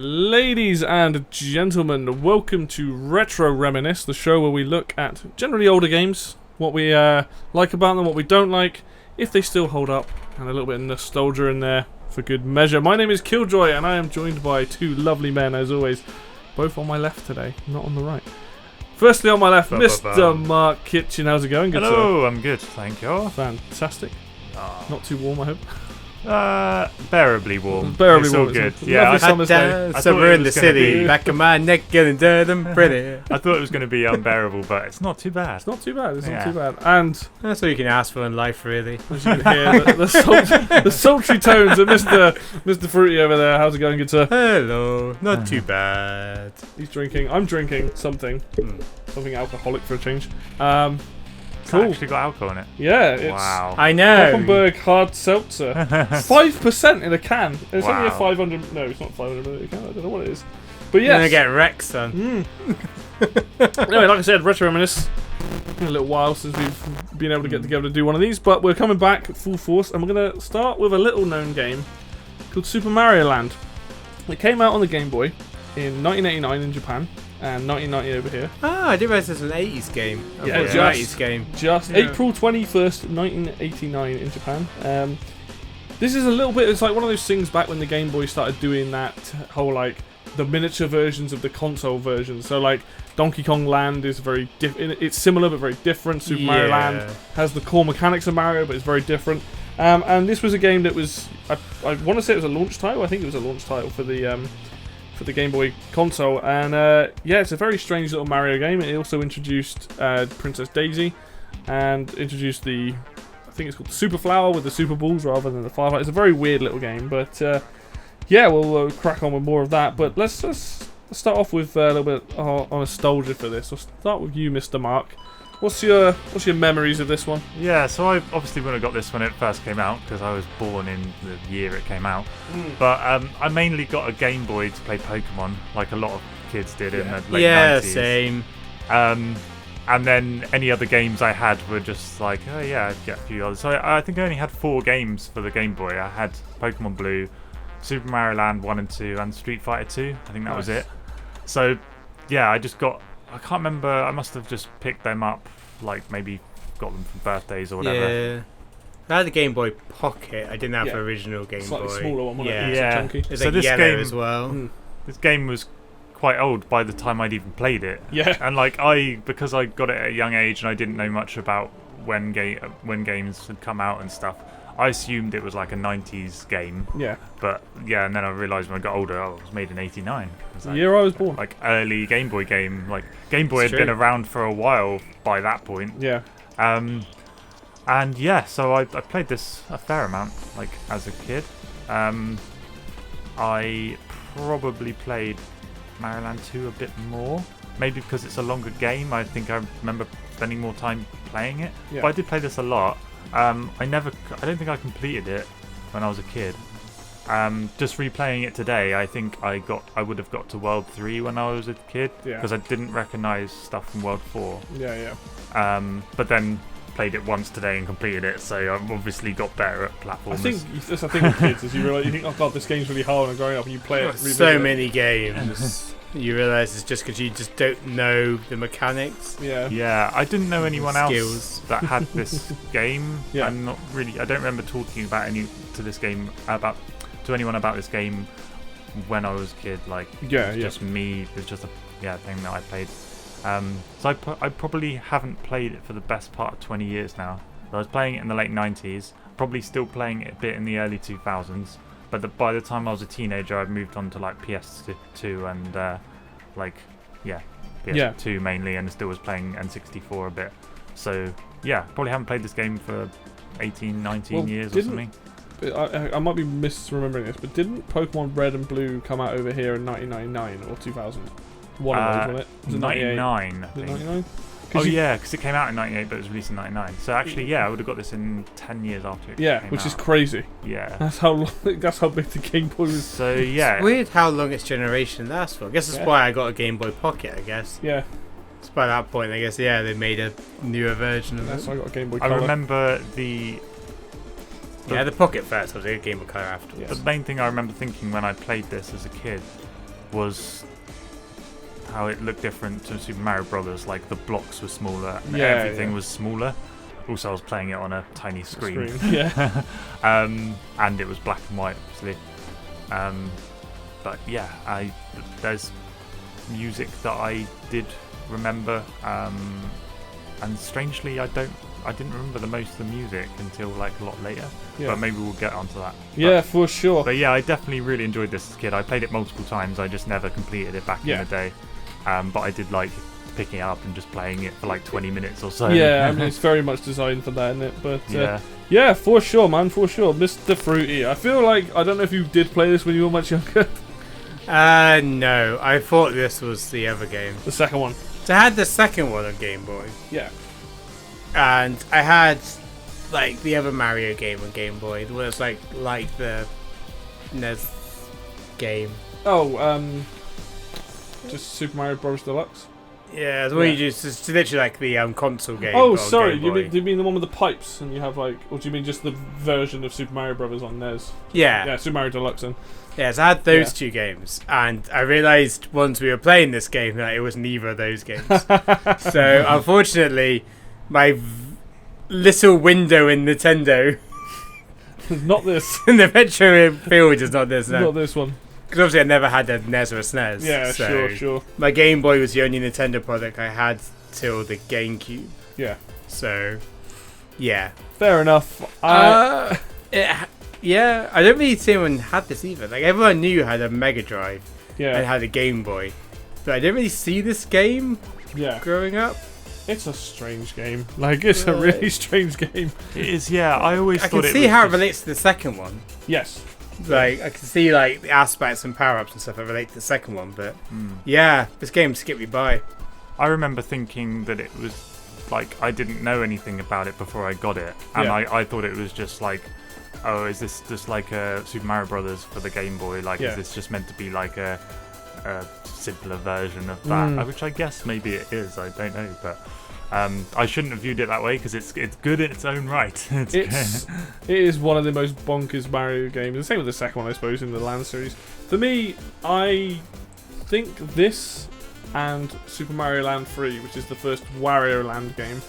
Ladies and gentlemen, welcome to Retro Reminisce, the show where we look at generally older games, what we like about them, what we don't like, if they still hold up, and a little bit of nostalgia in there for good measure. My name is Killjoy, and I am joined by two lovely men, as always, both on my left today, not on the right. Firstly on my left, Mr. Mark Kitchen. How's it going? Good, Hello, sir? I'm good, thank you. Fantastic. Not too warm, I hope. Bearably warm. Bearably it's warm. all good. It's Yeah, lovely summer's day. Summer in the city, back of my neck getting dirt and pretty. I thought it was going to be unbearable, but it's not too bad. It's not too bad. It's not too bad. And that's all you can ask for in life, really. as you can hear, the sultry tones of Mr. Fruity over there. How's it going, good sir? Hello. Not too bad. He's drinking. I'm drinking something. Something alcoholic for a change. It's Cool. actually got alcohol in it. Yeah, it's Wow. I know. Hoppenberg hard seltzer. 5% in a can. And it's only a Wow. 500. No, it's not 500 milliliter can. I don't know what it is. But You're yes. gonna get wrecked, son. Anyway, like I said, Retro Reminisce. It's been a little while since we've been able to get together to do one of these, but we're coming back full force, and we're going to start with a little-known game called Super Mario Land. It came out on the Game Boy in 1989 in Japan, and 1990 over here. Ah, I didn't realize this was an 80s game. I Yeah, thought it was an 80s game. Just April 21st, 1989 in Japan. This is a little bit, it's like one of those things back when the Game Boy started doing that whole, like, the miniature versions of the console versions. So, like, Donkey Kong Land is very different. It's similar but very different. Super Mario Land has the core mechanics of Mario, but it's very different. And this was a game that was, I want to say it was a launch title. I think it was a launch title for the Game Boy console. And yeah, it's a very strange little Mario game. It also introduced Princess Daisy and introduced I think it's called the Super Flower with the Super Balls rather than the Firefly. It's a very weird little game, but yeah, we'll crack on with more of that. But let's start off with a little bit of nostalgia for this. We'll start with you, Mr. Mark. What's your memories of this one? Yeah, so I obviously wouldn't have got this when it first came out because I was born in the year it came out. But I mainly got a Game Boy to play Pokemon, like a lot of kids did in the late 90s. Yeah, same. And then any other games I had were just like, oh yeah, I'd get a few others. So I think I only had 4 games for the Game Boy. I had Pokemon Blue, Super Mario Land 1 and 2, and Street Fighter 2. I think that was it. So yeah, I can't remember, I must have just picked them up, like maybe got them for birthdays or whatever. Yeah. I had the Game Boy Pocket. I didn't have the original Game Slightly Boy. smaller one, wasn't it? Yeah. Chunky. It's So like this yellow game as well. This game was quite old by the time I'd even played it. Yeah. And like because I got it at a young age and I didn't know much about when games had come out and stuff, I assumed it was like a 90s game. Yeah. But yeah, and then I realised when I got older, it was made in 89. The year I was born. Like early Game Boy game. Like Game Boy had been around for a while by that point. Yeah. And yeah, so I played this a fair amount, like as a kid. I probably played Mario Land 2 a bit more. Maybe because it's a longer game. I think I remember spending more time playing it. Yeah. But I did play this a lot. I don't think I completed it when I was a kid. Just replaying it today, I think I would have got to World 3 when I was a kid because I didn't recognise stuff from World 4. Yeah. But then played it once today and completed it, so I've obviously got better at platformers. I think that's the thing with kids is you realise, you think, oh god, this game's really hard, and growing up and you play it. So many games. You realise it's just because you just don't know the mechanics. Yeah, I didn't know anyone else that had this game. Yeah. I don't remember talking about to anyone about this game when I was a kid. Like, just me. It's just a thing that I played. So I probably haven't played it for the best part of 20 years now. I was playing it in the late 90s, probably still playing it a bit in the early 2000s. But by the time I was a teenager, I'd moved on to like PS2 and PS2 mainly, and still was playing N64 a bit. So yeah, probably haven't played this game for 18, 19 years or something. I might be misremembering this, but didn't Pokemon Red and Blue come out over here in 1999 or 2000? One of those, wasn't it? Was it 99, I think. 99? Oh yeah, because it came out in 98 but it was released in 99. So actually, yeah, I would have got this in 10 years after it came out. Which is crazy. Yeah. That's how big the Game Boy was. So yeah. It's weird how long its generation lasts for. I guess that's why I got a Game Boy Pocket, I guess. Yeah. So by that point, I guess, they made a newer version of That's it. why I got a Game Boy I Color. remember the The Pocket first, I was a Game Boy Color afterwards. The main thing I remember thinking when I played this as a kid was how it looked different to Super Mario Brothers. Like the blocks were smaller, and Yeah, everything yeah. was smaller. Also, I was playing it on a tiny screen. Yeah. And it was black and white, obviously. But yeah, there's music that I did remember, and strangely, I didn't remember the most of the music until like a lot later. Yeah. But maybe we'll get onto that. Yeah, for sure. But yeah, I definitely really enjoyed this as a kid. I played it multiple times. I just never completed it back in the day. But I did like picking it up and just playing it for like 20 minutes or so. Yeah, I mean, it's very much designed for that, isn't it? But yeah, for sure, man, for sure. Mr. Fruity. I feel like, I don't know if you did play this when you were much younger. No, I thought this was the other game. The second one. So I had the second one on Game Boy, Yeah. and I had like the other Mario game on Game Boy. It was like the NES game. Oh, just Super Mario Bros. Deluxe? Yeah, the one you just it's literally like the console game. Oh, on sorry, Game do Boy. you mean the one with the pipes, and you have like, or do you mean just the version of Super Mario Bros. On NES? Yeah. Yeah, Super Mario Deluxe then. Yeah, so I had those two games, and I realised once we were playing this game that it was neither of those games. So, unfortunately, my little window in Nintendo Not this. in the retro field is not this now. Not this one. Because obviously I never had a NES or a SNES. Yeah, so sure. My Game Boy was the only Nintendo product I had till the GameCube. Yeah. So, yeah. Fair enough. Yeah, I don't really see anyone had this either. Like, everyone knew had a Mega Drive Yeah. and had a Game Boy. But I didn't really see this game Yeah. growing up. It's a strange game. Like, it's a really strange game. It is, yeah. I always I thought can it see was how it just- relates to the second one. Yes. Like, I can see, like, the aspects and power-ups and stuff that relate to the second one. But, yeah, this game skipped me by. I remember thinking that it was like I didn't know anything about it before I got it, and Yeah. I thought it was just like, oh, is this just like a Super Mario Brothers for the Game Boy? Like, Yeah. is this just meant to be like a simpler version of that? Mm. Which I guess maybe it is. I don't know, but I shouldn't have viewed it that way because it's good in its own right. It is one of the most bonkers Mario games. The same with the second one, I suppose, in the Land series. For me, I think this and Super Mario Land 3, which is the first Wario Land game,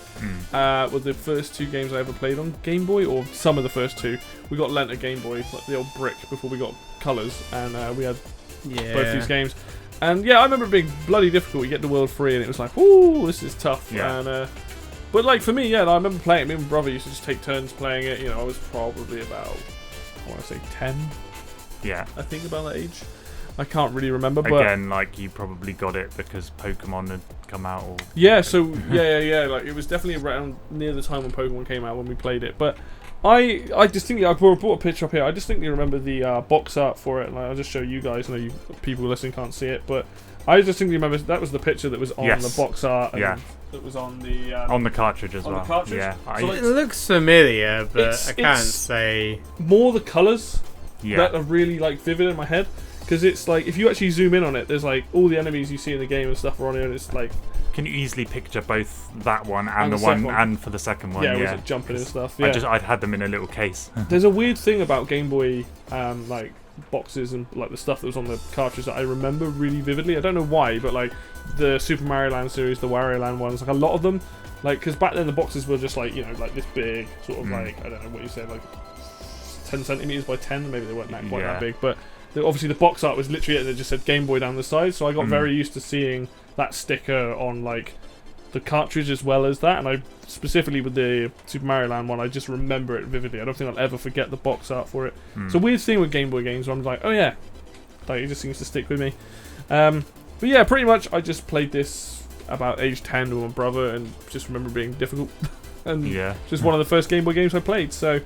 were the first two games I ever played on Game Boy, or some of the first two. We got lent a Game Boy, like the old brick, before we got colours, and we had both these games. And yeah, I remember it being bloody difficult. You get to World 3 and it was like, ooh, this is tough. Yeah. And, but like for me, yeah, I remember playing it. Me and my brother used to just take turns playing it. You know, I was probably about, I want to say 10, Yeah. I think, about that age. I can't really remember, but Again, like you probably got it because Pokemon had come out. Or yeah, so yeah. Like it was definitely around near the time when Pokemon came out when we played it. But I distinctly, I brought a picture up here. I distinctly remember the box art for it. Like, I'll just show you guys. I know you people listening can't see it, but I distinctly remember that was the picture that was on the box art. And that was on the cartridge as on well. the cartridge? Yeah, So, like, It looks familiar, but I can't it's say. more the colours yeah. that are really like vivid in my head. Because it's like, if you actually zoom in on it, there's like all the enemies you see in the game and stuff are on here, and it's like, Can you easily picture both that one and the the one second one. and for the second one? yeah, Yeah, was it jumping and stuff. Yeah. I'd had them in a little case. There's a weird thing about Game Boy, like boxes and like the stuff that was on the cartridge that I remember really vividly. I don't know why, but like the Super Mario Land series, the Wario Land ones, like a lot of them, like because back then the boxes were just like, you know, like this big, sort of like, I don't know what you said, like 10 centimeters by 10. Maybe they weren't that quite that big, but obviously the box art was literally it. They just said Game Boy down the side, so I got very used to seeing that sticker on like the cartridge as well as that. And I specifically with the Super Mario Land one, I just remember it vividly. I don't think I'll ever forget the box art for it. It's a weird thing with Game Boy games where I'm like, oh yeah, like it just seems to stick with me. But yeah, pretty much I just played this about age 10 with my brother and just remember it being difficult. And just one of the first Game Boy games I played. So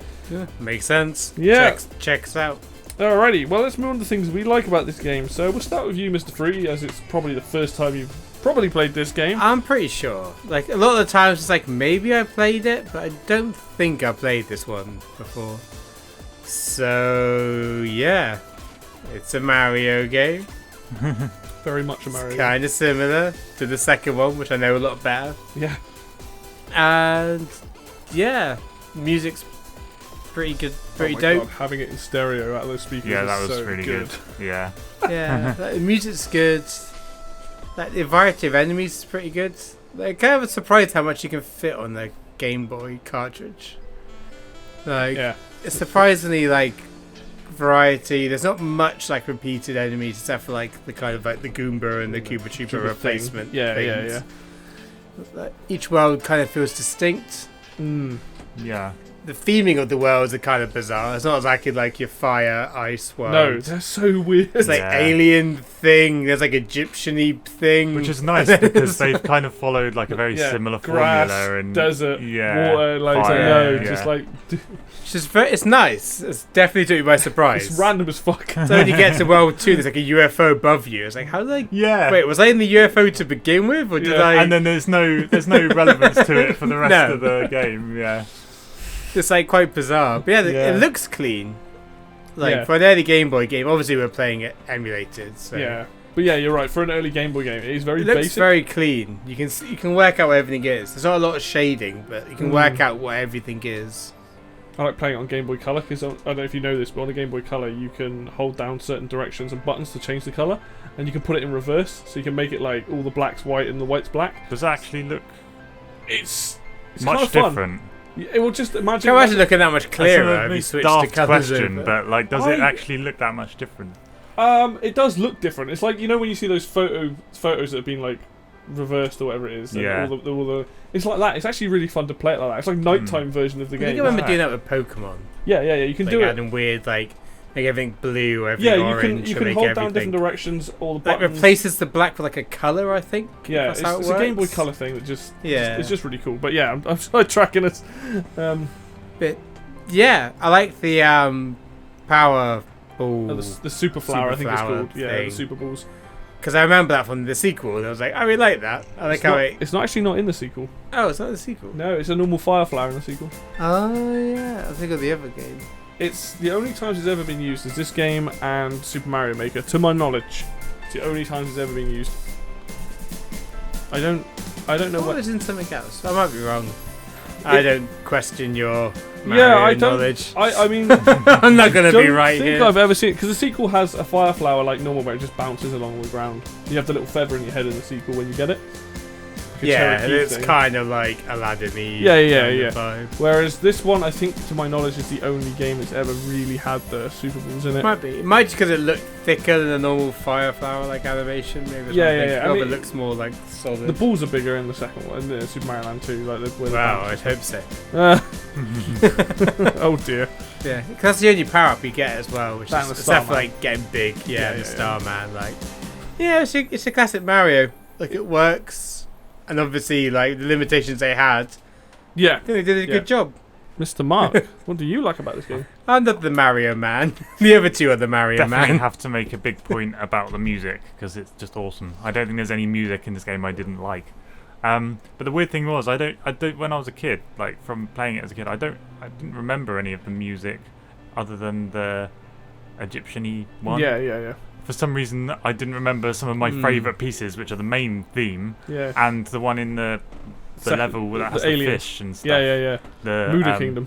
Makes sense. Yeah. Checks out. alrighty, well let's move on to things we like about this game. So we'll start with you, Mr. Fruity, as it's probably the first time you've probably played this game. I'm pretty sure. Like, a lot of the times it's like, maybe I played it, but I don't think I played this one before. So, yeah. It's a Mario game. Very much a Mario game. Kind of similar to the second one, which I know a lot better. Yeah. And, yeah. Music's pretty good pretty my dope. God, having it in stereo out of those speakers. Yeah, that is was so really good. Yeah. Yeah, like, the music's good. Like the variety of enemies is pretty good. Like, kind of surprised how much you can fit on the Game Boy cartridge. Like, Yeah. it's surprisingly like variety. There's not much like repeated enemies except for like the kind of like the Goomba and the Koopa Troopa Trooper replacement. thing. Yeah, things. yeah. Like, each world kind of feels distinct. Mm. Yeah. The theming of the worlds are kind of bizarre. It's not exactly like your fire, ice world. No, they're so weird. It's like Yeah. alien thing. There's like Egyptian-y thing. Which is nice because they've kind of followed like a very similar grass, formula and desert, yeah, water, like fire, no, yeah. just like It's just very, it's nice. It's definitely took you by surprise. it's random as fuck. So when you get to World 2, there's like a UFO above you. It's like, how did I... Yeah. Wait, was I in the UFO to begin with? Or did Yeah. I... And then there's no relevance to it for the rest No. of the game. Yeah. It's like quite bizarre. But yeah, Yeah. it looks clean. Like, Yeah. for an early Game Boy game, obviously we're playing it emulated. So Yeah, but yeah, you're right. For an early Game Boy game, it is very it looks basic. very clean. You can work out what everything is. There's not a lot of shading, but you can work Mm. out what everything is. I like playing it on Game Boy Color because I don't know if you know this, but on the Game Boy Color you can hold down certain directions and buttons to change the color, and you can put it in reverse, so you can make it like all the black's white and the white's black. Does it actually look It's much kind of fun. different? It will just imagine. Can you imagine looking that much That's clearer a if you really switch the daft colours question, over? but like, does it I- actually look that much different? It does look different. It's like, you know, when you see those photos that have been like reversed or whatever it is. and Yeah. all the it's like that. It's actually really fun to play it like that. It's like nighttime version of the I game. think I remember doing that with Pokemon. Yeah. You can Like do it. adding weird, like, make everything blue or everything Yeah, you orange. can to make hold everything. down different directions. All the Like, buttons. replaces the black with like a colour, I think. Yeah, That's how it it's a Game Boy works. Color thing that just Yeah. it's just really cool. But yeah, I'm tracking us. But yeah, I like the power ball. The super flower, I think it's flower called. Yeah, the thing. super balls. Because I remember that from the sequel, and I was like, I really like that. I like It's how not, it. it's not actually not in the sequel. Oh, it's not the sequel. No, it's a normal fire flower in the sequel. Oh yeah, I think of the other game. It's the only times it's ever been used is this game and Super Mario Maker, to my knowledge. It's the only times it's ever been used. I don't know What what. was in something else? I might be wrong. I don't question your Yeah, I Mario don't. knowledge. I mean, I'm not gonna be don't right think here. I've ever seen it because the sequel has a fire flower like normal, where it just bounces along the ground. You have the little feather in your head in the sequel when you get it. Like a Yeah, Cherokee it's thing. kind of like Aladdin-y. Yeah. kind of vibe. Whereas this one, I think, to my knowledge, is the only game that's ever really had the Super Balls in it. Might be. It might just because it looked thicker than a normal fire flower like animation. Maybe. It's Yeah, one thing. yeah. I Oh, mean, it looks more like solid. The balls are bigger in the second one, in the Super Mario Land 2. Like where the Wow, bounce I'd is. hope so. Oh dear. Yeah, because that's the only power up you get as well, which That is and the except for Starman. like getting big. Yeah, Yeah, the yeah, Starman. Like, yeah, it's a classic Mario. Like it works, and obviously like the limitations they had, Yeah, I think they did a Yeah. good job. Mr. Mark, what do you like about this game? I'm not the Mario Man. The other two are the Mario Definitely Man. have to make a big point about the music because it's just awesome. I don't think there's any music in this game I didn't like. But the weird thing was, I don't. When I was a kid, like from playing it as a kid, I didn't remember any of the music other than the Egyptian-y one. Yeah. For some reason, I didn't remember some of my favourite pieces, which are the main theme and the one in the Second- level that has the the alien. fish and stuff. Yeah. The Muda Kingdom.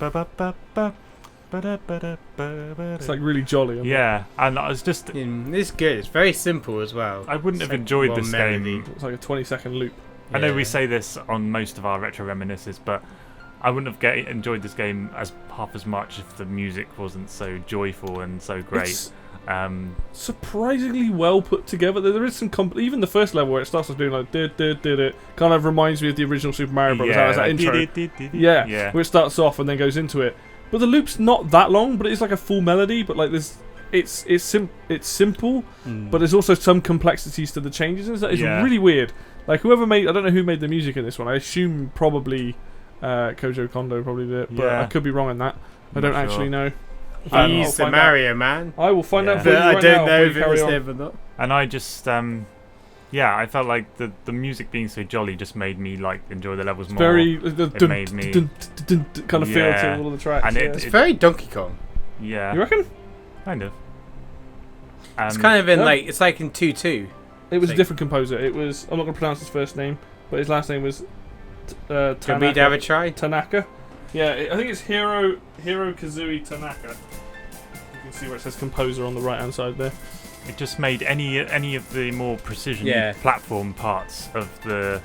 It's It's like really jolly. isn't it? yeah, and I was just. It's good. It's very simple as well. I wouldn't It's have like enjoyed one this melody. game. It's like a 20-second loop. I know we Yeah. say this on most of our retro reminisces, but I wouldn't have enjoyed this game as half as much if the music wasn't so joyful and so great. It's Surprisingly well put together. There is some even the first level where it starts off doing like did it kind of reminds me of the original Super Mario Bros. How it's that like, intro. Yeah, where it starts off and then goes into it. But the loop's not that long, but it's like a full melody. But like it's simple, but there's also some complexities to the changes. And it's Yeah. really weird. Like I don't know who made the music in this one. I assume probably Kojo Kondo probably did it, but Yeah. I could be wrong on that. I Not don't sure. actually know. I'll He's the find Mario Man. out. I will find Yeah. out for you But I right don't now know before if you it was carry on. him or not. and I just I felt like the music being so jolly just made me like enjoy the levels more. Very made me- kind of feel Yeah. to all of the tracks. And yeah. It's very Donkey Kong. Yeah, You reckon? kind of. It's kind of in no. like it's like in 2-2. It was a Like- different composer. It was. I'm not going to pronounce his first name, but his last name was Do you want me to have a try? Tanaka. Yeah, I think it's Hiro Kazui Tanaka. You can see where it says composer on the right hand side there. It just made any of the more precision Yeah. platform parts of the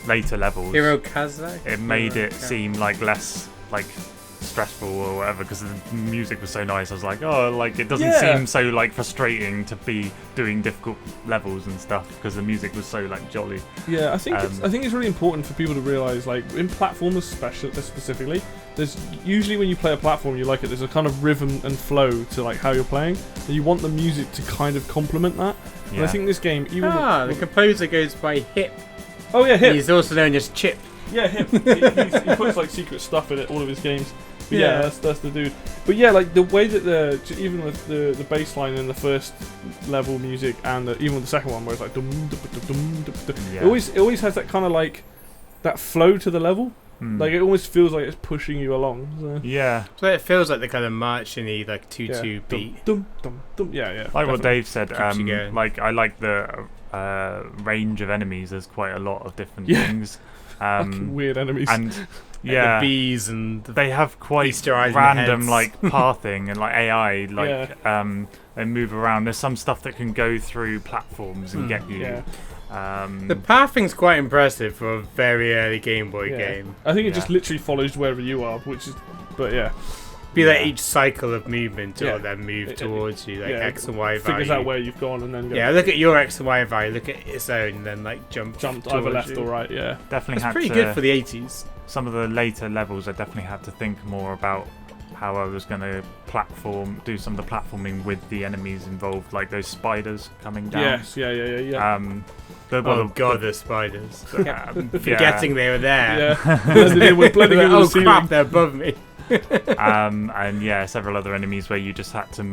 later levels. Hirokazu? It made it seem like less like stressful or whatever because the music was so nice. I was like, oh, like it doesn't Yeah. seem so like frustrating to be doing difficult levels and stuff because the music was so like jolly. Yeah, I think it's really important for people to realise, like in platformers specifically, there's usually when you play a platform you like it, there's a kind of rhythm and flow to like how you're playing, and you want the music to kind of complement that. And I think this game, even the composer goes by Hip. oh yeah, Hip. He's also known as Chip. Yeah, Hip. he puts like secret stuff in it, all of his games. But yeah, that's the dude. But yeah, like the way that even with the bass line in the first level music and even with the second one where it's like dum, dum, dum, dum, dum, dum, Yeah. it always has that kind of like that flow to the level. Mm. Like it almost feels like it's pushing you along. So. Yeah. So it feels like the kind of marching-y, like 2-2 beat. Dum, dum, dum. Yeah, yeah. Like what definitely. Dave said, Keeps you going. like I like the range of enemies. There's quite a lot of different Yeah. things. Fucking weird enemies. And Like yeah, the bees and the they have quite Easter egg random heads. like pathing and like AI like they move around. There's some stuff that can go through platforms and get you. yeah. The pathing's quite impressive for a very early Game Boy Yeah. game. I think it just literally follows wherever you are, which is, but yeah, Be like each cycle of movement Yeah. or then move towards you, like yeah, X and Y value. figures out where you've gone and then go Yeah, look at your X and Y value, look at its own, and then like jumped jumped towards either left you. or right. Yeah, Definitely That's had pretty to, good for the 80s. some of the later levels. I definitely had to think more about how I was going to do some of the platforming with the enemies involved, like those spiders coming down. yes, yeah. Oh god, the spiders. Forgetting Forgetting they were there. Yeah, blended in with Like, the oh ceiling. crap, they're above me. and yeah, several other enemies where you just had to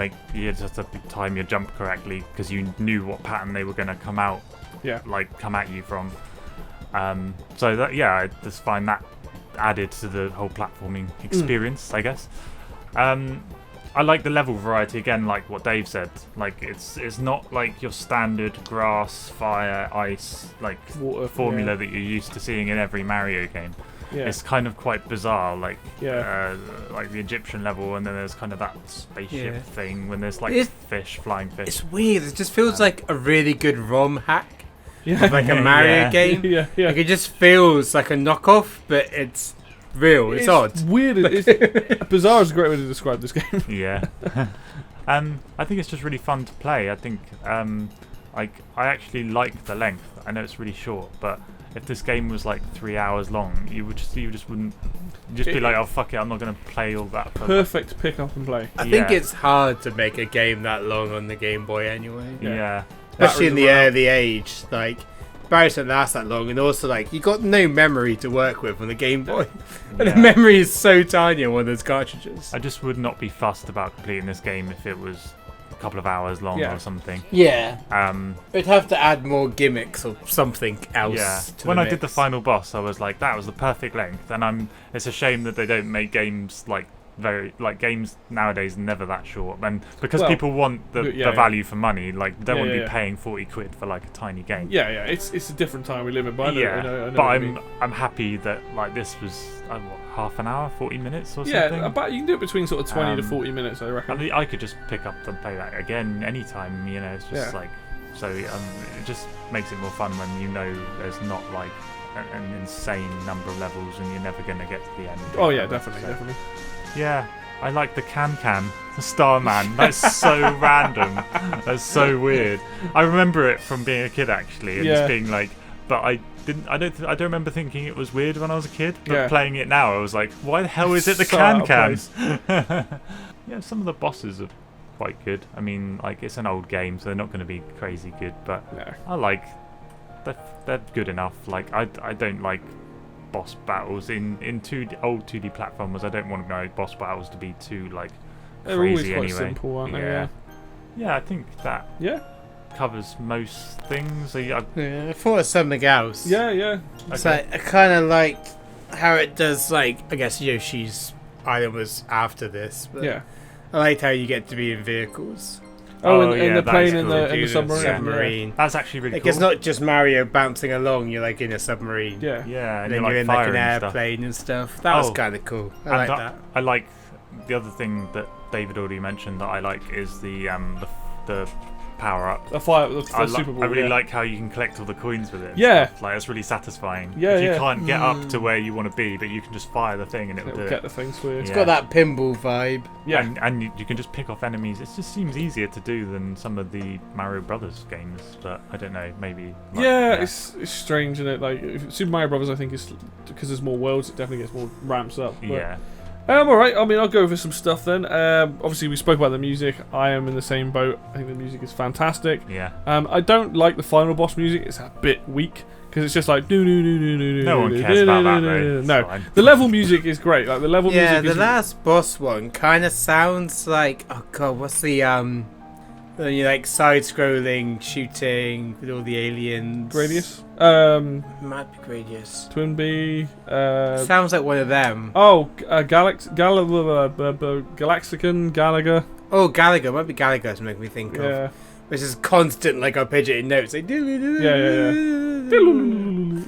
time your jump correctly because you knew what pattern they were going to come out, come at you from. So that I just find that added to the whole platforming experience, I guess. I like the level variety again, like what Dave said. Like it's not like your standard grass, fire, ice, like Water, formula that you're used to seeing in every Mario game. Yeah. It's kind of quite bizarre, like Yeah. the Egyptian level, and then there's kind of that spaceship Yeah. thing when there's like It's- flying fish. It's weird. It just feels like a really good ROM hack, Yeah. like a Mario Yeah. game. yeah. Like it just feels like a knockoff, but it's real. It's odd. Weird. It's bizarre is a great way to describe this game. Yeah. I think it's just really fun to play. I think like I actually like the length. I know it's really short, but if this game was like 3 hours long, you just wouldn't be like, oh fuck it, I'm not gonna play all that. For Perfect pick up and play. I think it's hard to make a game that long on the Game Boy anyway. yeah. Especially in the Batteries early age. Like, barriers don't last that long, and also, like, you got no memory to work with on the Game Boy. And the memory is so tiny on one of those cartridges. I just would not be fussed about completing this game if it was a couple of hours long or something. Yeah. Um, It'd have to add more gimmicks or something else. yeah. To When the I did the mix. final boss, I was like, that was the perfect length, and it's a shame that they don't make games like games nowadays are never that short, and because people want the value for money, like they don't want to be paying 40 quid for like a tiny game. Yeah. It's a different time we live in, but I know, I know but what you mean. I'm happy that like this was half an hour, 40 minutes or something. Yeah, about you can do it between sort of 20 to 40 minutes, I reckon. I mean, I could just pick up and play that again anytime. You know, it's just like so. It just makes it more fun when you know there's not like an insane number of levels and you're never going to get to the end. Oh yeah, definitely. Yeah, I like the the Starman. That's so random. That's so weird. I remember it from being a kid actually, and just being like, but I don't remember thinking it was weird when I was a kid. But playing it now, I was like, why the hell is it the So out Can? of Yeah, some of the bosses are quite good. I mean, like it's an old game, so they're not going to be crazy good, but I like they're good enough. Like I don't like boss battles in old 2D platformers. I don't want my boss battles to be too like They're always crazy quite anyway. simple, aren't they? Yeah, I think that Yeah. covers most things. Yeah, I thought of something else. Yeah. It's like, I kind of like how it does, like, I guess Yoshi's Island was after this, but Yeah. I liked how you get to be in vehicles. In the that plane is in cool. the Do submarine. That's actually really Like cool. it's not just Mario bouncing along. You're like in a submarine. Yeah. Yeah, and And then you're you're in like like an firing stuff. airplane and stuff. That was Oh. kind of cool. I And like that. I like the other thing that David already mentioned that I like is the power up. The Super Ball. I really yeah. like how you can collect all the coins with it. and Yeah. stuff. Like it's really satisfying. Yeah, 'Cause you yeah. can't get up to where you want to be, but you can just fire the thing and it'll do It'll get it. the things for you. It's Yeah. got that pinball vibe. Yeah. And you can just pick off enemies. It just seems easier to do than some of the Mario Brothers games, but I don't know, maybe. Yeah, it's strange, isn't it? Like Super Mario Brothers, I think is because there's more worlds, it definitely gets more ramps up. But, yeah. all right. I mean, I'll go over some stuff then. Obviously, we spoke about the music. I am in the same boat. I think the music is fantastic. Yeah. I don't like the final boss music. It's a bit weak because it's just like No one cares about that, though. It's No, fine. the level music is great. Like the level Yeah, music. the is last boss one kind of sounds like what's the you like side-scrolling shooting with all the aliens. Gradius. Might be Gradius. Twin B. Sounds like one of them. Galaxicon, Galaga. Oh, Galaga. Might be Galaga to make me think of. Yeah. Which is constant, like arpeggiating notes. Like,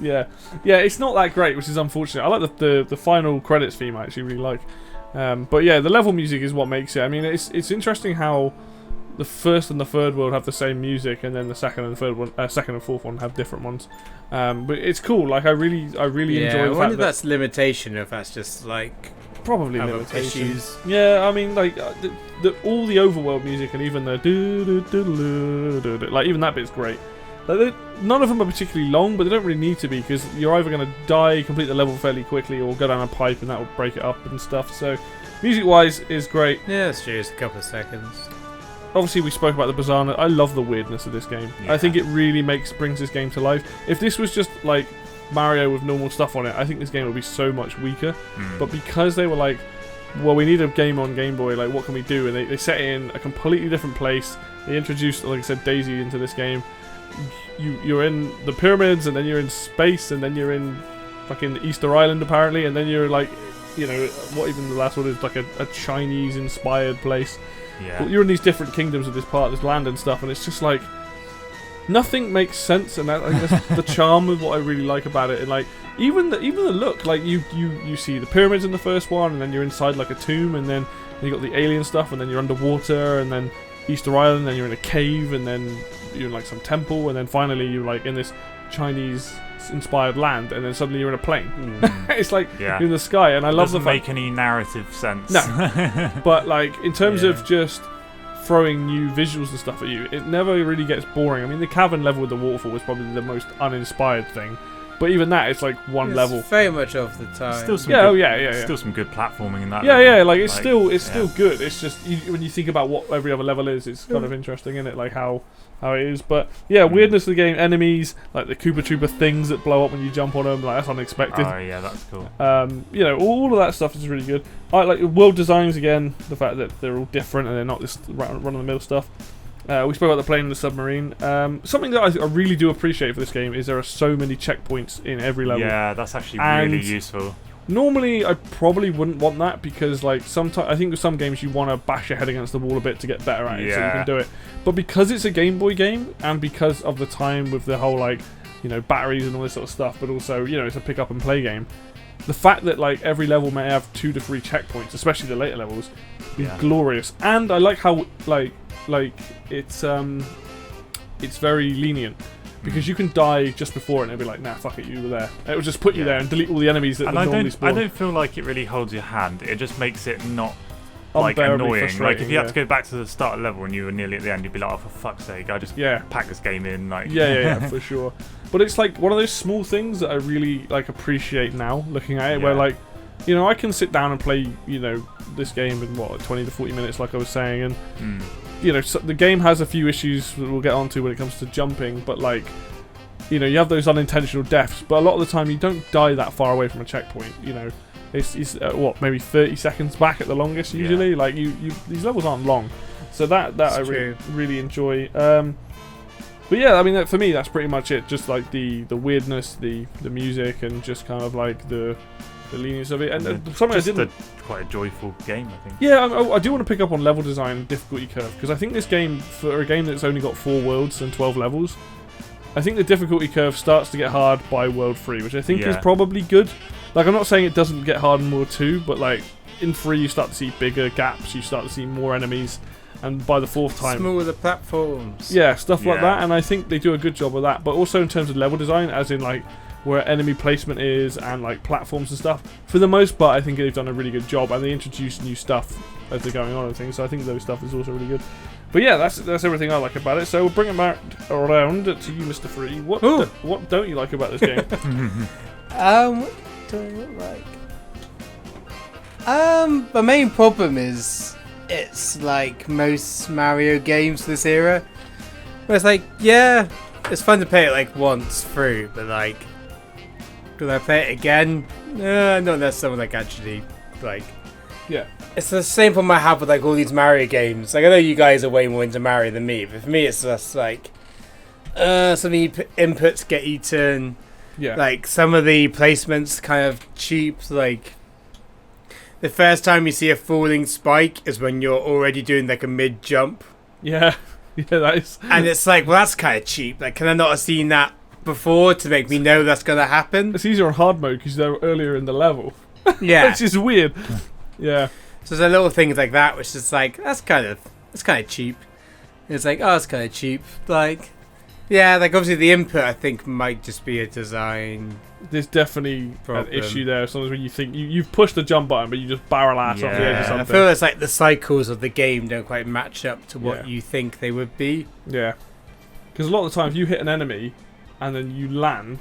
Yeah. Yeah, it's not that great, which is unfortunate. I like the final credits theme. I actually really like. But yeah, the level music is what makes it. I mean, it's interesting how the first and the third world have the same music, and then the second and fourth one have different ones. But it's cool. Like I really enjoy I the wonder fact if that that's limitation, if that's just like probably other limitations. issues. Yeah, I mean, like all the overworld music and even the like even that bit's great. Like none of them are particularly long, but they don't really need to be because you're either going to die, complete the level fairly quickly, or go down a pipe and that will break it up and stuff. So music-wise is great. Yeah, that's true. It's a couple of seconds. Obviously, we spoke about the bizarreness. I love the weirdness of this game. Yeah. I think it really brings this game to life. If this was just like Mario with normal stuff on it, I think this game would be so much weaker. But because they were like, well, we need a game on Game Boy, like what can we do? And they set it in a completely different place. They introduced, like I said, Daisy into this game. You're in the pyramids, and then you're in space, and then you're in fucking Easter Island apparently, and then you're like, what even the last one is like a Chinese-inspired place. Yeah. You're in these different kingdoms of this land and stuff, and it's just like nothing makes sense, and I think that's the charm of what I really like about it. And like even the look, like you see the pyramids in the first one, and then you're inside like a tomb, and then you got the alien stuff, and then you're underwater, and then Easter Island, and then you're in a cave, and then you're in like some temple, and then finally you're like in this Chinese-inspired land, and then suddenly you're in a plane. It's like Yeah. you're in the sky, and I love the Doesn't fact. make any narrative sense. No. But like in terms Yeah. of just throwing new visuals and stuff at you, it never really gets boring. I mean, the cavern level with the waterfall was probably the most uninspired thing, but even that, it's like one It's level. very much of the time. Still some Yeah, good, oh yeah. Still some good platforming in that. Yeah, level. yeah, like it's still yeah. good. It's just when you think about what every other level is, it's kind of interesting, isn't it? Like how it is. But yeah, weirdness of the game, enemies like the Koopa Troopa things that blow up when you jump on them, like that's unexpected. Oh yeah, that's cool. All of that stuff is really good. I like world designs again. The fact that they're all different and they're not this run-of-the-mill stuff. We spoke about the plane and the submarine. Something that I really do appreciate for this game is there are so many checkpoints in every level. Yeah, that's actually And really useful. Normally, I probably wouldn't want that because, like, sometimes I think with some games you want to bash your head against the wall a bit to get better at it, so you Yeah. can do it. But because it's a Game Boy game and because of the time with the whole batteries and all this sort of stuff, but also it's a pick up and play game. The fact that like every level may have 2 to 3 checkpoints, especially the later levels, is glorious. And I like how like it's very lenient. Because you can die just before it and it'll be like, nah, fuck it, you were there. It will just put you there and delete all the enemies that would normally spawn. I don't feel like it really holds your hand. It just makes it not like Unbearably annoying. Like frustrating, if you had to go back to the start of the level and you were nearly at the end, you'd be like, oh, for fuck's sake, I just pack this game in. Like Yeah, for sure. But it's like one of those small things that I really like appreciate now, looking at it, where like, I can sit down and play, this game in 20 to 40 minutes, like I was saying, and so the game has a few issues that we'll get onto when it comes to jumping, but like, you have those unintentional deaths, but a lot of the time you don't die that far away from a checkpoint. It's maybe 30 seconds back at the longest usually. Like these levels aren't long, so that I really enjoy. But yeah, I mean for me that's pretty much it. Just like the weirdness, the music, and just kind of like the the lenience of it, and Yeah. something I Just didn't. quite a joyful game, I think. Yeah, I do want to pick up on level design and difficulty curve, because I think this game, for a game that's only got 4 worlds and 12 levels, I think the difficulty curve starts to get hard by World 3, which I think is probably good. Like, I'm not saying it doesn't get hard in World 2, but like, in 3 you start to see bigger gaps, you start to see more enemies, and by the 4th time... Smaller platforms. Yeah, stuff like that, and I think they do a good job of that, but also in terms of level design, as in like, where enemy placement is and like platforms and stuff. For the most part, I think they've done a really good job, and they introduce new stuff as they're going on and things. So I think those stuff is also really good. But yeah, that's everything I like about it. So we'll bring it back around to you, Mr. Free. What don't you like about this game? What do I like? The main problem is it's like most Mario games this era. Where it's like, yeah, it's fun to play it like once through, but like, could I play it again? Not unless someone like actually like. Yeah. It's the same problem I have with like all these Mario games. Like I know you guys are way more into Mario than me, but for me it's just like, some of the inputs get eaten. Yeah. Like some of the placements kind of cheap. Like the first time you see a falling spike is when you're already doing like a mid jump. Yeah. Yeah, that is. And it's like, well, that's kind of cheap. Like, can I not have seen that before to make me know that's gonna happen? It's easier on hard mode because they're earlier in the level. Yeah, which is weird. Yeah. So there's little things like that, which is like, it's kind of cheap. It's like, oh, it's kind of cheap. Like, yeah, like obviously the input I think might just be a design. There's definitely problem. an issue there. Sometimes when you think you've pushed the jump button, but you just barrel ass off the edge of I something. feel it's like the cycles of the game don't quite match up to what Yeah. you think they would be. Yeah. Because a lot of the time, if you hit an enemy and then you land,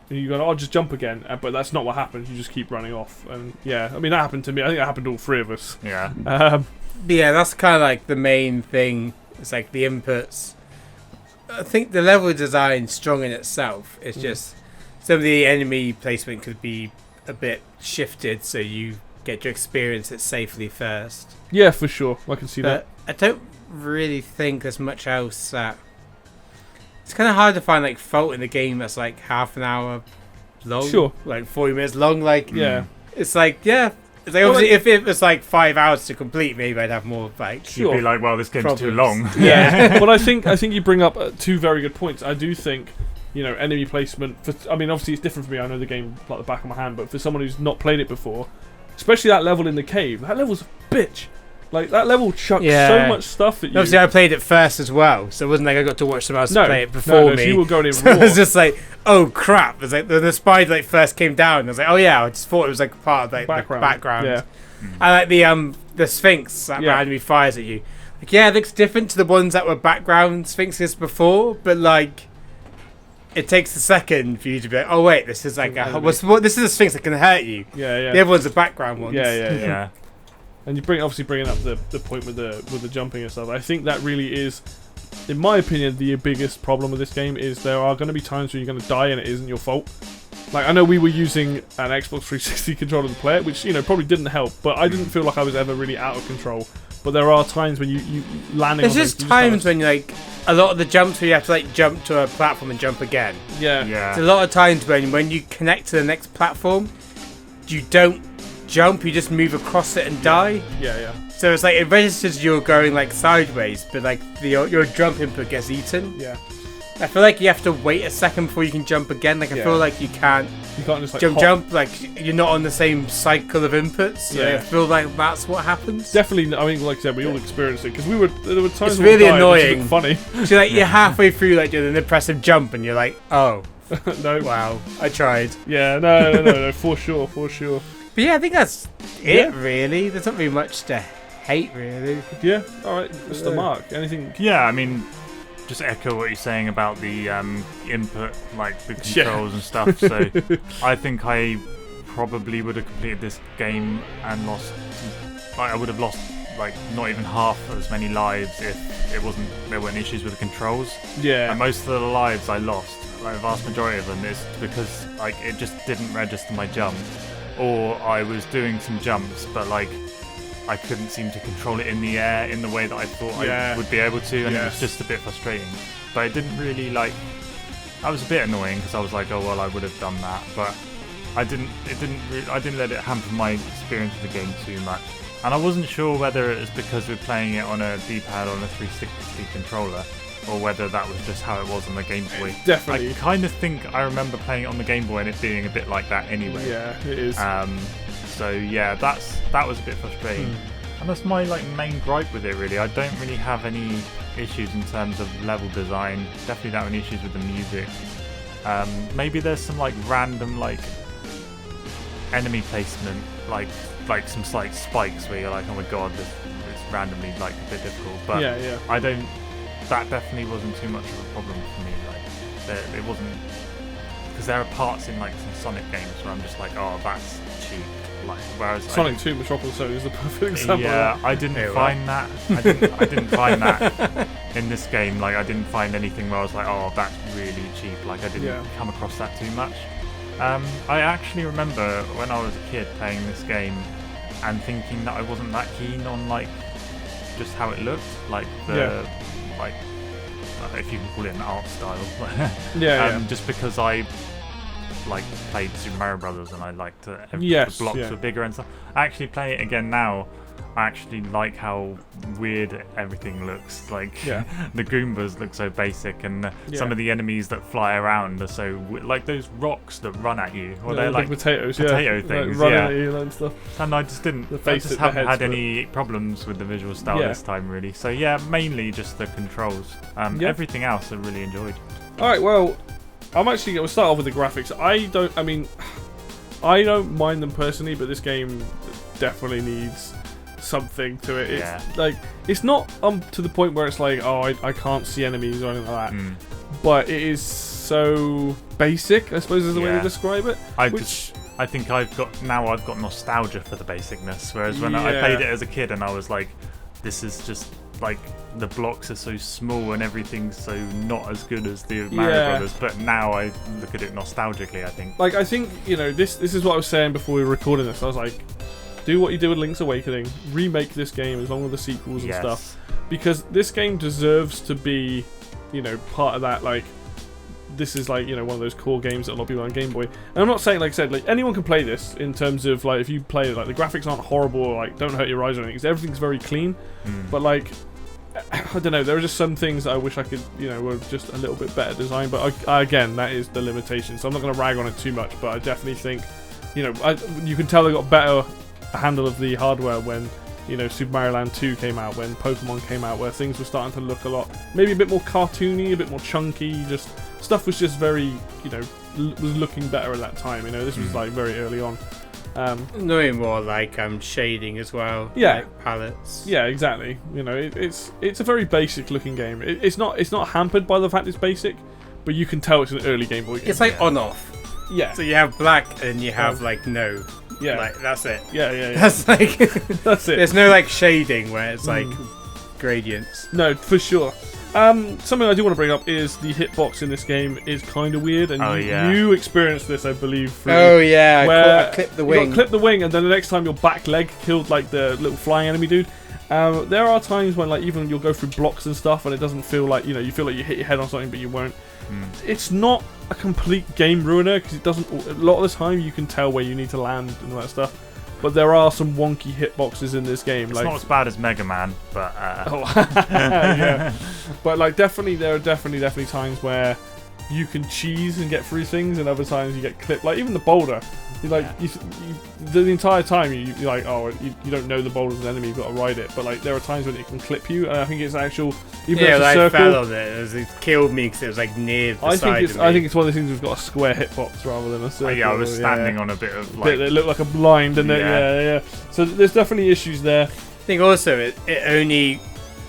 and you go, "Oh, just jump again," but that's not what happens. You just keep running off, and yeah, I mean that happened to me. I think that happened to all 3 of us. Yeah. But yeah, that's kind of like the main thing. It's like the inputs. I think the level design strong in itself. It's just some of the enemy placement could be a bit shifted, so you get to experience it safely first. Yeah, for sure. I can see that. But I don't really think there's much else that. It's kind of hard to find like fault in the game that's like half an hour long. Sure. Like 40 minutes long. Like Yeah. it's like It's like obviously if it was like 5 hours to complete, maybe I'd have more like. Sure. You'd be like, well, this game's too Problems. long. Yeah. But I think you bring up 2 very good points. I do think, enemy placement. I mean, obviously it's different for me. I know the game like the back of my hand, but for someone who's not played it before, especially that level in the cave, that level's a bitch. Like that level chucks so much stuff at you. Obviously, I played it first as well, so it wasn't like I got to watch someone else play it before no, me. so you were going in So raw. it was just like, oh crap! It's like the spider like first came down. I was like, oh yeah, I just thought it was like part of like the background. Yeah. I like the Sphinx that randomly fires at you. Like, yeah, it looks different to the ones that were background Sphinxes before, but like, it takes a second for you to be like, oh wait, this is like this is a Sphinx that can hurt you. Yeah, yeah. The other one's a background one. Yeah. And you bringing up the point with the jumping and stuff. I think that really is, in my opinion, the biggest problem with this game is there are going to be times where you're going to die and it isn't your fault. Like I know we were using an Xbox 360 controller to play it, which probably didn't help, but I didn't feel like I was ever really out of control. But there are times when you landing. There's just times when like a lot of the jumps where you have to like jump to a platform and jump again. Yeah. There's a lot of times when you connect to the next platform, you don't jump, you just move across it and die. Yeah. So it's like it registers you're going like sideways, but like your jump input gets eaten. Yeah. I feel like you have to wait a second before you can jump again. Like I feel like you can't just like jump. Like you're not on the same cycle of inputs. So I feel like that's what happens. Definitely. I mean, like I said, we all experienced it because there were times. It's when really we died, annoying. It's funny. So like you're halfway through like doing an impressive jump, and you're like, oh, No. wow, I tried. Yeah. No. For sure. But yeah, I think that's it. Really, there's not really much to hate. Really. Yeah. All right, Mr. Mark. Anything? Yeah, I mean, just echo what you're saying about the input, like the controls and stuff. So I think I probably would have completed this game and lost. Like, I would have lost like not even half as many lives if there weren't issues with the controls. Yeah. And most of the lives I lost, like the vast majority of them, is because like it just didn't register my jump, or I was doing some jumps, but like I couldn't seem to control it in the air in the way that I thought I would be able to, and it was just a bit frustrating. But it didn't really like. I was a bit annoying because I was like, oh well, I would have done that, but I didn't let it hamper my experience with the game too much. And I wasn't sure whether it was because we're playing it on a D-pad on a 360 controller, or whether that was just how it was on the Game Boy. Definitely. I kind of think I remember playing it on the Game Boy and it being a bit like that anyway. Yeah, it is. So yeah, that was a bit frustrating. And that's my main gripe with it really. I don't really have any issues in terms of level design. Definitely don't have any issues with the music. Maybe there's some random enemy placement, like some slight spikes where you're like, oh my god, it's randomly a bit difficult. But yeah. I don't. That definitely wasn't too much of a problem for me. It wasn't, because there are parts in some Sonic games where I'm just like, oh, that's cheap. Whereas Sonic 2 Metropolis Zone is the perfect example. Yeah, I didn't find that. I didn't find that in this game. I didn't find anything where I was like, oh, that's really cheap. I didn't come across that too much. I actually remember when I was a kid playing this game and thinking that I wasn't that keen on just how it looked, if you can call it an art style. Just because I played Super Mario Brothers and I liked the blocks were bigger and stuff. Actually playing it again now, I actually like how weird everything looks. The Goombas look so basic, and some of the enemies that fly around are so those rocks that run at you. Or they're big potatoes, things, running at you and stuff. And I just haven't had any problems with the visual style this time really. So yeah, mainly just the controls. Everything else I really enjoyed. All right, well, I'm actually going to start off with the graphics. I don't mind them personally, but this game definitely needs something to it. It's it's not to the point where it's I can't see enemies or anything like that. But it is so basic, I suppose is the way to describe it. I think I've got nostalgia for the basicness, whereas when I played it as a kid and I was like, this is just the blocks are so small and everything's so not as good as the Mario Brothers, but now I look at it nostalgically, I think. I think, this is what I was saying before we were recording this. I was like, do what you did with Link's Awakening, remake this game as long with the sequels and stuff, because this game deserves to be, part of that, this is one of those core games that a lot of people on Game Boy. And I'm not saying, like I said, anyone can play this in terms of if you play it, the graphics aren't horrible or don't hurt your eyes or anything, because everything's very clean. But I don't know, there are just some things that I wish I could, were just a little bit better designed. But again, that is the limitation, so I'm not going to rag on it too much. But I definitely think, you can tell they got better handle of the hardware when Super Mario Land 2 came out, when Pokemon came out, where things were starting to look maybe a bit more cartoony, a bit more chunky. Just stuff was just very, was looking better at that time. This was very early on. Knowing more shading as well. Palettes. Yeah, exactly. It's a very basic looking game. It's not hampered by the fact it's basic, but you can tell it's an early Game Boy game. It's on off. Yeah. So you have black and you have no. Yeah. That's it. Yeah. That's that's it. There's no shading where it's gradients. No, for sure. Something I do want to bring up is the hitbox in this game is kind of weird, and you experienced this, I believe. Where I clipped the wing. You clip the wing, and then the next time your back leg killed the little flying enemy dude. There are times when even you'll go through blocks and stuff, and it doesn't feel you feel like you hit your head on something, but you won't. It's not a complete game ruiner, because it doesn't. A lot of the time, you can tell where you need to land and all that stuff. But there are some wonky hitboxes in this game. It's not as bad as Mega Man, but yeah. But definitely, there are definitely times where you can cheese and get through things, and other times you get clipped. Even the boulder, the entire time you're like, oh, you don't know the boulder's an enemy, you've got to ride it. But there are times when it can clip you, and I think it's actual. I fell on it. It killed me because it was near the side of me. I think it's one of those things that's got a square hitbox rather than a circle. I was standing on a bit of bit that looked like a blind, and yeah. So there's definitely issues there. I think also it only,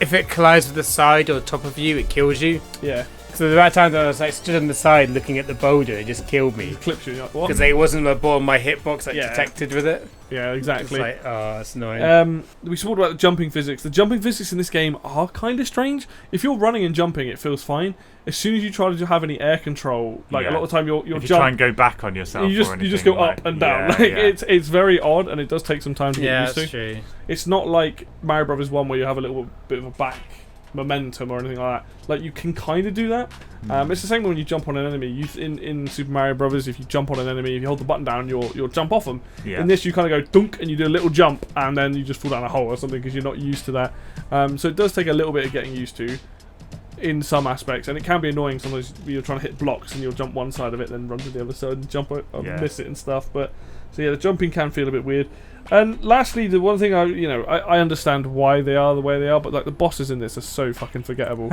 if it collides with the side or top of you, it kills you. Yeah. So the right time that I was stood on the side looking at the boulder, it just killed me. It clips you. What? Because it wasn't the ball my hitbox detected with it. Yeah, exactly. It's that's annoying. We talked about the jumping physics. The jumping physics in this game are kind of strange. If you're running and jumping, it feels fine. As soon as you try to have any air control, a lot of the time you're if you try and go back on yourself, you just go up and down. It's very odd, and it does take some time to get used to. True. It's not like Mario Brothers 1 where you have a little bit of a back momentum or anything like that. Like, you can kind of do that. It's the same when you jump on an enemy. In Super Mario Brothers, if you jump on an enemy, if you hold the button down, you'll jump off them. Yeah. In this, you kind of go dunk and you do a little jump, and then you just fall down a hole or something because you're not used to that. So it does take a little bit of getting used to in some aspects, and it can be annoying sometimes. You're trying to hit blocks and you'll jump one side of it, then run to the other side and jump it, miss it and stuff. But so yeah, the jumping can feel a bit weird. And lastly, the one thing I understand why they are the way they are, but like the bosses in this are so fucking forgettable.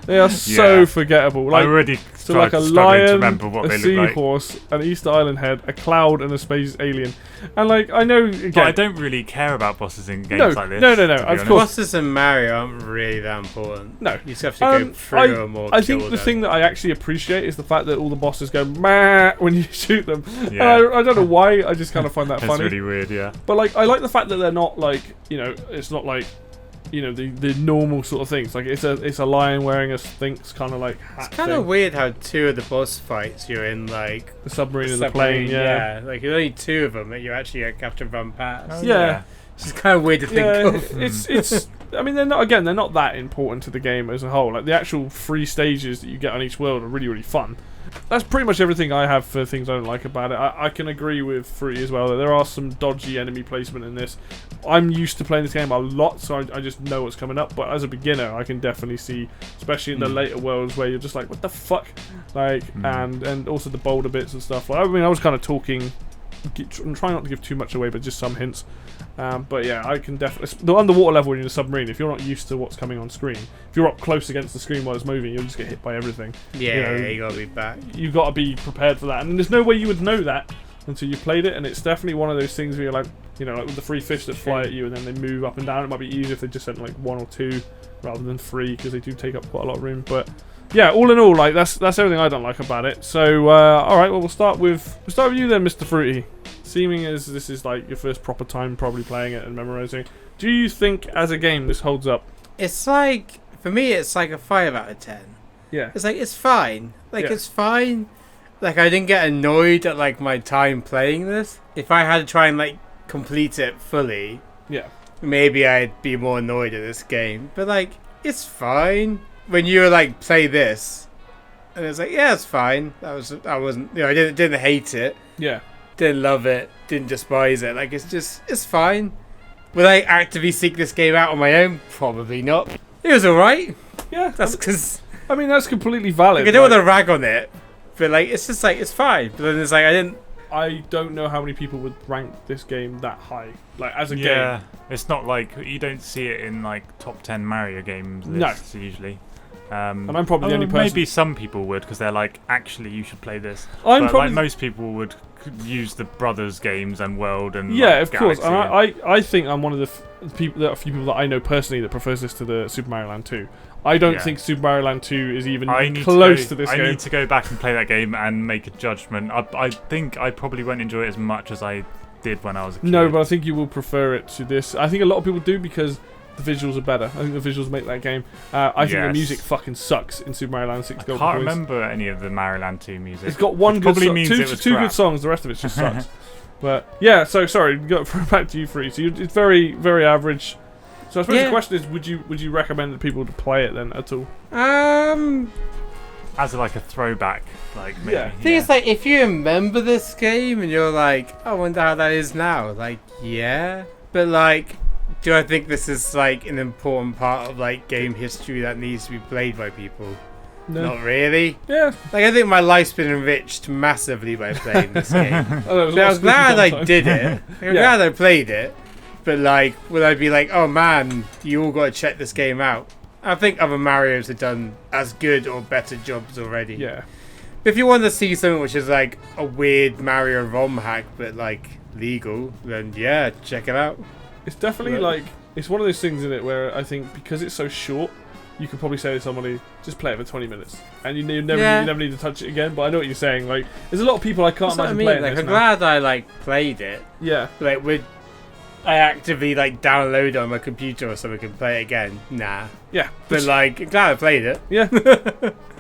They are so forgettable. Like, I already so like a struggling lion, to remember what a they look like. seahorse, an Easter Island head, a cloud, and a space alien. And like I know, again, But I don't really care about bosses in games like this. No. to be Of honest. course. Bosses in Mario aren't really that important. No. You just have to go through them or I kill think the them. thing that I actually appreciate is the fact that all the bosses go meh when you shoot them. Yeah. And I don't know why. I just kind of find that It's funny. really weird, yeah. But like, I like the fact that they're not like, it's not like, the normal sort of things. Like it's a lion wearing a Sphinx kind of like hat. It's kind of weird how two of the boss fights you're in like the submarine and the plane. Yeah. Like there's only two of them that you actually have to run past. Yeah. It's kind of weird to think of. It's. I mean, they're not that important to the game as a whole. Like the actual 3 stages that you get on each world are really, really fun. That's pretty much everything I have for things I don't like about it. I can agree with Fruity as well that there are some dodgy enemy placement in this. I'm used to playing this game a lot, so I just know what's coming up. But as a beginner, I can definitely see, especially in the later worlds where you're just like, what the fuck? Like, and also the boulder bits and stuff. Like, I mean, I was kind of talking. I'm trying not to give too much away, but just some hints. But yeah, I can definitely. The underwater level when you're in a submarine, if you're not used to what's coming on screen, if you're up close against the screen while it's moving, you'll just get hit by everything. Yeah, you gotta be back. You've got to be prepared for that, and there's no way you would know that until you played it. And it's definitely one of those things where you're like, like with the 3 fish that fly at you and then they move up and down. It might be easier if they just sent like 1 or 2 rather than 3 because they do take up quite a lot of room. But yeah, all in all, like that's everything I don't like about it. So all right, well we'll start with you then, Mr. Fruity. Seeming as this is like your first proper time probably playing it and memorizing, do you think as a game this holds up? It's like, for me, it's like a 5 out of 10. Yeah. It's like, it's fine. Like, Yeah. it's fine. Like, I didn't get annoyed at, like, my time playing this. If I had to try and, like, complete it fully, Yeah. maybe I'd be more annoyed at this game. But, like, it's fine. When you were like, play this, and it's like, yeah, it's fine. I wasn't, I didn't hate it. Yeah. Didn't love it, didn't despise it. Like, it's fine. Would I actively seek this game out on my own? Probably not. It was alright. Yeah. That's because I mean, that's completely valid. I don't want to rag on it, but like, it's just like, it's fine. But then it's like, I don't know how many people would rank this game that high, like as a Yeah, game. it's not like you don't see it in like top 10 Mario games No. lists usually. And I'm probably the only person. Maybe some people would because they're like, actually, you should play this. I'm but probably like most people would use the Brothers games and World and yeah, like, of course. Galaxy. And I think I'm one of the people, a few people that I know personally that prefers this to the Super Mario Land 2. I don't think Super Mario Land 2 is even close to this game. I need to go back and play that game and make a judgment. I think I probably won't enjoy it as much as I did when I was a kid. No, but I think you will prefer it to this. I think a lot of people do because the visuals are better. I think the visuals make that game. I think the music fucking sucks in Super Mario Land 6 I Golden can't Coins. remember any of the Mario Land 2 music. It's got one good probably song, means it was two good crap. songs. The rest of it just sucks. But yeah, so sorry. Back to you, Free. So it's very, very average. So I suppose the question is, would you recommend that people to play it then at all? As like a throwback, like maybe. Yeah. I think it's like, if you remember this game and you're like, I wonder how that is now. Like, yeah, but like, do I think this is like an important part of like game history that needs to be played by people? No. Not really. Yeah. Like, I think my life's been enriched massively by playing this game. Oh, So I'm glad I did it. I'm Yeah. glad I played it. But like, would I be like, oh man, you all got to check this game out? I think other Marios have done as good or better jobs already. Yeah. But if you want to see something which is like a weird Mario ROM hack, but like legal, then yeah, check it out. It's definitely like, it's one of those things in it where I think because it's so short, you could probably say to somebody, just play it for 20 minutes. And you never need to touch it again. But I know what you're saying. Like, there's a lot of people I can't That's what I imagine mean. playing Like, this I'm now. glad I like played it. Yeah. Like, would I actively like download it on my computer or something and play it again? Nah. Yeah. But like, I'm glad I played it. Yeah.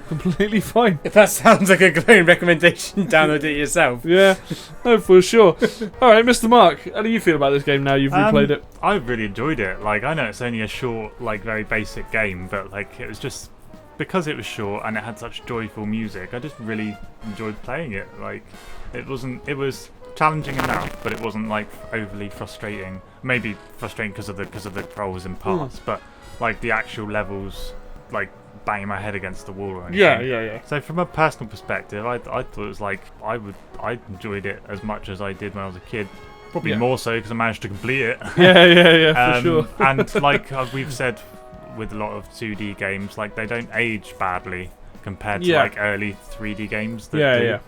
completely fine. If that sounds like a glowing recommendation, download it yourself. Yeah, no, for sure. All right, Mr. Mark, how do you feel about this game now you've replayed it? I've really enjoyed it. Like, I know it's only a short, like, very basic game, but like, it was just because it was short and it had such joyful music. I just really enjoyed playing it. Like, it was challenging enough, but it wasn't like overly frustrating. Maybe frustrating because of the controls in parts, but like the actual levels, like banging my head against the wall or anything. Yeah. So from a personal perspective, I thought it was like I enjoyed it as much as I did when I was a kid. Probably more so because I managed to complete it. Yeah, for sure. And like we've said with a lot of 2D games, like they don't age badly compared to like early 3D games that do.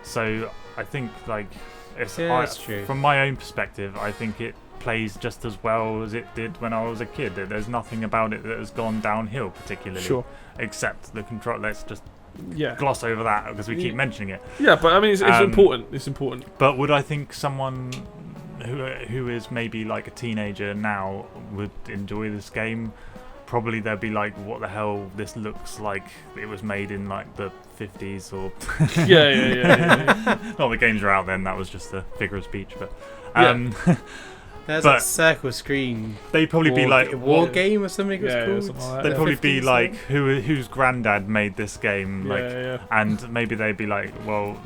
So I think like that's true. From my own perspective, I think it plays just as well as it did when I was a kid. There's nothing about it that has gone downhill particularly, except the control. Let's just gloss over that because we keep mentioning it. Yeah, but I mean, it's important. It's important. But would I think someone who is maybe like a teenager now would enjoy this game? Probably they'd be like, what the hell, this looks like it was made in like the 50s or yeah. Not the games are out then, that was just a figure of speech, but there's but a circle screen. They'd probably be like war game or something it was called. Something like that. They'd probably be like whose granddad made this game, and maybe they'd be like, well,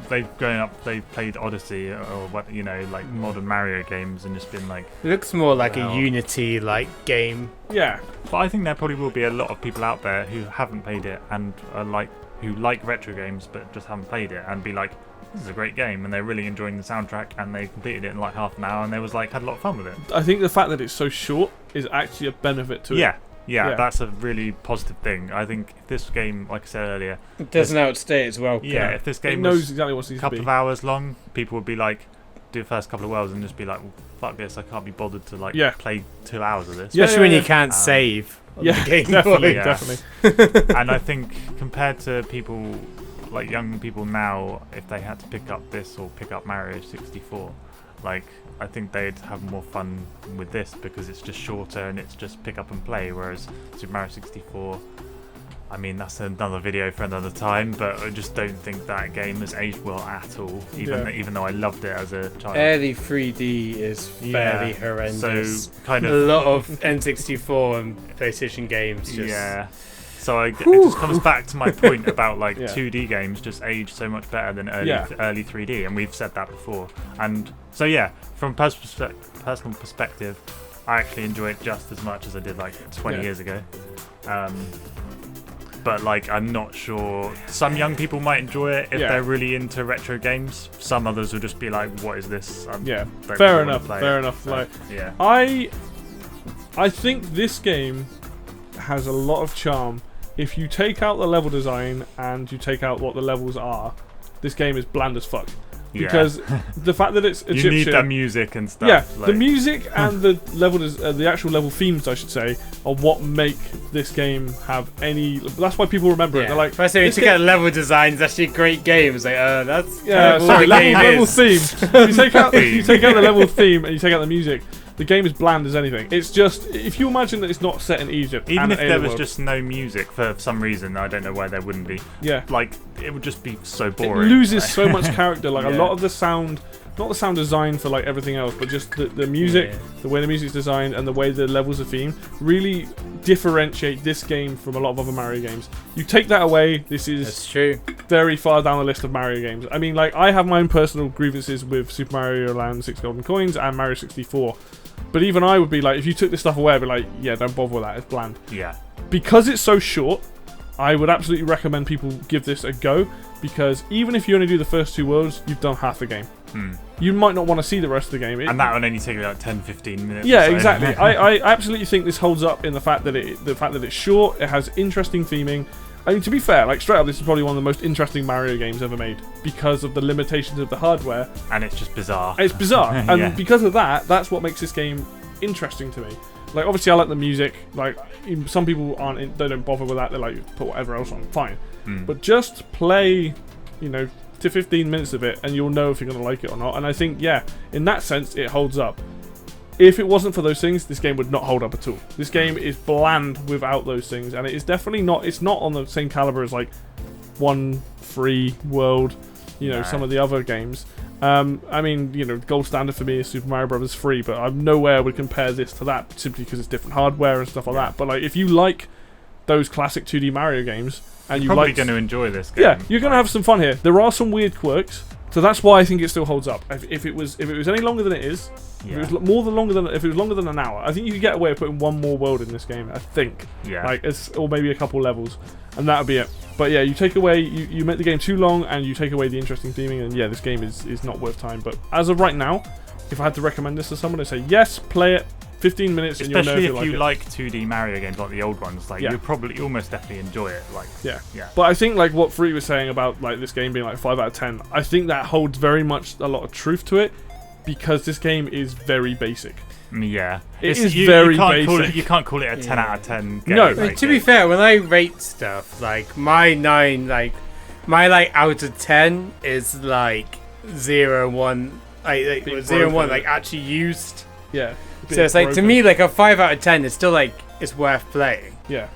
they've grown up, they played Odyssey or what, like modern Mario games, and just been like, it looks more like a Unity like game. Yeah, but I think there probably will be a lot of people out there who haven't played it and are who like retro games but just haven't played it and be like, this is a great game, and they're really enjoying the soundtrack, and they completed it in like half an hour, and they was like had a lot of fun with it. I think the fact that it's so short is actually a benefit to it. Yeah, that's a really positive thing. I think if this game, like I said earlier, it doesn't outstay its welcome. Yeah, if this game knows was exactly what it a couple of hours long, people would be like, do the first couple of worlds and just be like, well, fuck this, I can't be bothered to play 2 hours of this. Especially when you can't save on the Game Boy. Definitely. And I think compared to people, like young people now, if they had to pick up this or pick up Mario 64, like I think they'd have more fun with this because it's just shorter and it's just pick up and play, whereas Super Mario 64, I mean, that's another video for another time, but I just don't think that game has aged well at all, even though I loved it as a child. Early 3D is fairly horrendous. So kind of a lot of N64 and PlayStation games just... So it just comes back to my point about like 2D games just age so much better than early 3D, and we've said that before. And so from a personal perspective, I actually enjoy it just as much as I did like 20 years ago. But like, I'm not sure. Some young people might enjoy it if they're really into retro games. Some others will just be like, "What is this?" Fair enough. So, like, I think this game has a lot of charm. If you take out the level design and you take out what the levels are, this game is bland as fuck. Because the fact that it's Egyptian, you need the music and stuff. Yeah, the music and the actual level themes, I should say, are what make this game have any. That's why people remember it. They're like, first time you took out the level design, it's actually a great game. It's like, that's sorry, level theme. If you take out the level theme and you take out the music, the game is bland as anything. It's just, if you imagine that it's not set in Egypt, even if there was just no music for some reason, I don't know why there wouldn't be. Yeah, like it would just be so boring. It loses so much character. Like a lot of the sound, not the sound design for like everything else, but just the music, the way the music's designed, and the way the levels are themed really differentiate this game from a lot of other Mario games. You take that away, this is very far down the list of Mario games. I mean, like I have my own personal grievances with Super Mario Land 6 Golden Coins and Mario 64. But even I would be like, if you took this stuff away, I'd be like, yeah, don't bother with that, it's bland. Yeah. Because it's so short, I would absolutely recommend people give this a go, because even if you only do the first 2 worlds, you've done half the game. You might not want to see the rest of the game. And that would only take about 10-15 minutes. Yeah, exactly. I absolutely think this holds up in the fact that it's short, it has interesting theming. I mean, to be fair, like straight up, this is probably one of the most interesting Mario games ever made because of the limitations of the hardware. And it's just bizarre. It's bizarre, and because of that, that's what makes this game interesting to me. Like, obviously, I like the music. Like, some people they don't bother with that. They're like, put whatever else on, fine. But just play, to 15 minutes of it, and you'll know if you're gonna like it or not. And I think, in that sense, it holds up. if it wasn't for those things, this game would not hold up at all. This game is bland without those things, and it is definitely not. It's not on the same caliber as like 1-3 World, you know, some of the other games. I mean, you know, gold standard for me is Super Mario Bros. 3, but I'm nowhere would compare this to that simply because it's different hardware and stuff like that. But like, if you like those classic 2D Mario games, and you're probably going to enjoy this game. Yeah, you're going to have some fun here. There are some weird quirks, so that's why I think it still holds up. If it was any longer than it is, if it was longer than an hour, I think you could get away with putting one more world in this game. I think, like, or maybe a couple levels, and that would be it. But yeah, you take away, you make the game too long, and you take away the interesting theming, and yeah, this game is not worth time. But as of right now, if I had to recommend this to someone, I'd say yes, play it. 15 minutes, and you'll know especially if you like 2D Mario games like the old ones, like you'll probably almost definitely enjoy it. Like yeah. But I think like what Free was saying about like this game being like 5 out of 10, I think that holds very much a lot of truth to it, because this game is very basic. Yeah, it is very basic. You can't call it a 10 out of 10 game. No, like, to be fair, when I rate stuff, like my 9, like my out of 10 is like 0, 1, like 0, 1, like actually used. Yeah. So it's like, to me, like a 5 out of 10 is still like, it's worth playing. Yeah.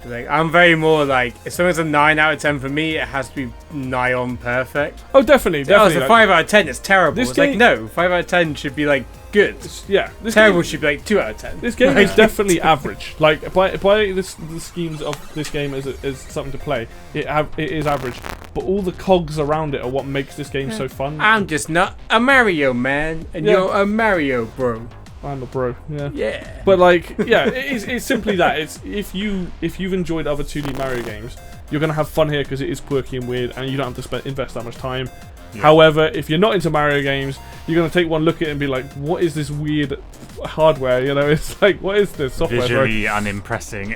Like, I'm very more like, if someone's a 9 out of 10 for me, it has to be nigh on perfect. Oh, definitely. So, it's a 5 out of 10, it's terrible. It's like, no, 5 out of 10 should be like good. Yeah. Terrible should be like 2 out of 10. This game is definitely average. Like, by the schemes of this game as something to play, it is average. But all the cogs around it are what makes this game so fun. I'm just not a Mario man, and you're a Mario bro. I'm a bro, yeah. Yeah. But like, yeah, it's simply that. It's if you've enjoyed other 2D Mario games, you're gonna have fun here because it is quirky and weird, and you don't have to invest that much time. Yeah. However, if you're not into Mario games, you're gonna take one look at it and be like, "What is this weird hardware?" You know, it's like, "What is this software?" Visually unimpressive.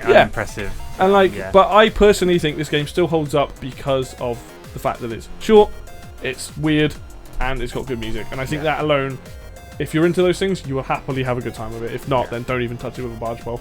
And like, but I personally think this game still holds up because of the fact that it's short, it's weird, and it's got good music. And I think that alone, if you're into those things, you will happily have a good time with it. If not, then don't even touch it with a barge pole.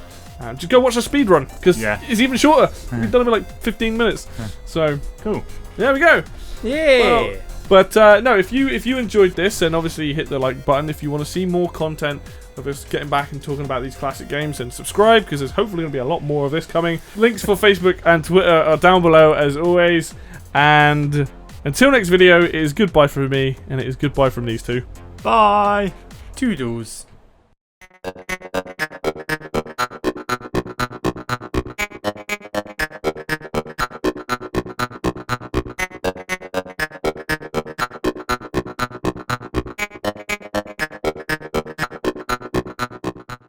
Just go watch a speed run, because it's even shorter. We've done it in like 15 minutes. So cool. There we go. Yeah. Well, but no, if you enjoyed this, then obviously hit the like button. If you want to see more content of us getting back and talking about these classic games, and subscribe, because there's hopefully going to be a lot more of this coming. Links for Facebook and Twitter are down below as always. And until next video, it is goodbye from me, and it is goodbye from these two. Bye. Toodles.